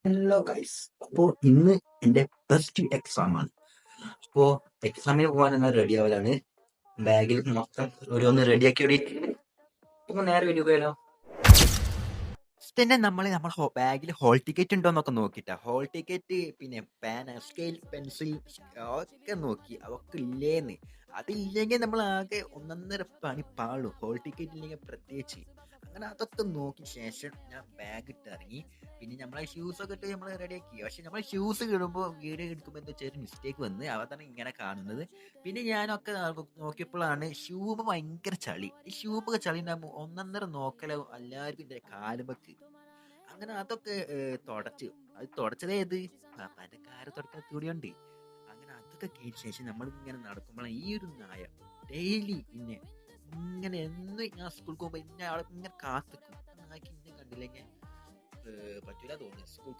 Hello guys. അപ്പോൾ ഇന്ന് എൻ്റെ ഫസ്റ്റ് എക്സാം ആണ്. അപ്പോൾ എക്സാമിന് പോകാൻ എന്നാൽ റെഡി ആവലാണ്. ബാഗിൽ മൊത്തം ഓരോന്ന് റെഡിയാക്കി ഇപ്പൊ നേരെ വീഡിയോ പോയാലോ. പിന്നെ നമ്മൾ ബാഗിൽ ഹോൾ ടിക്കറ്റ് ഉണ്ടോ എന്നൊക്കെ നോക്കിട്ടാ. ഹോൾ ടിക്കറ്റ്, പിന്നെ പേന, സ്കെയിൽ, പെൻസിൽ ഒക്കെ നോക്കി. അതൊക്കെ ഇല്ലേന്ന്. അതില്ലെങ്കിൽ നമ്മൾ ആകെ ഒന്നൊന്നര പണി പാളും. ഹോൾ ടിക്കറ്റ് ഇല്ലെങ്കിൽ പ്രത്യേകിച്ച്. അങ്ങനെ അതൊക്കെ നോക്കി ശേഷം ഞാൻ ബാഗ് ഇട്ട് ഇറങ്ങി. പിന്നെ നമ്മളെ ഷൂസ് ഒക്കെ ഇട്ട് നമ്മൾ റെഡിയാക്കി. പക്ഷെ നമ്മൾ ഷൂസ് ഇടുമ്പോൾ വീഡിയോ എടുക്കുമ്പോൾ എന്തോ ചെറിയ മിസ്റ്റേക്ക് വന്ന് അതാണ് ഇങ്ങനെ കാണുന്നത്. പിന്നെ ഞാനൊക്കെ നോക്കിയപ്പോഴാണ് ഷൂബ് ഭയങ്കര ചളി. ഈ ഷൂബൊക്കെ ചളി ഉണ്ടാകുമ്പോൾ ഒന്നൊന്നര നോക്കലോ എല്ലാവർക്കും എൻ്റെ കാലുമൊക്കെ. അങ്ങനെ അതൊക്കെ തുടച്ചു. അത് തുടച്ചത് ഏത് പാപ്പാന്റെ കാര് തുടക്കാൻ കൂടിയുണ്ട്. അങ്ങനെ അതൊക്കെ കഴിഞ്ഞ ശേഷം നമ്മൾ ഇങ്ങനെ നടക്കുമ്പോഴാണ് ഈ ഒരു നായ ഡെയിലി ഇങ്ങനെ എന്ന് ഞാൻ സ്കൂളിൽ പോകുമ്പോൾ ഇന്നെ ആളെ ഇങ്ങനെ കാത്തിക്കും. നായ്ക്ക് ഇന്നെ കണ്ടില്ലെങ്കിൽ പറ്റൂല തോന്നുന്നു. സ്കൂൾ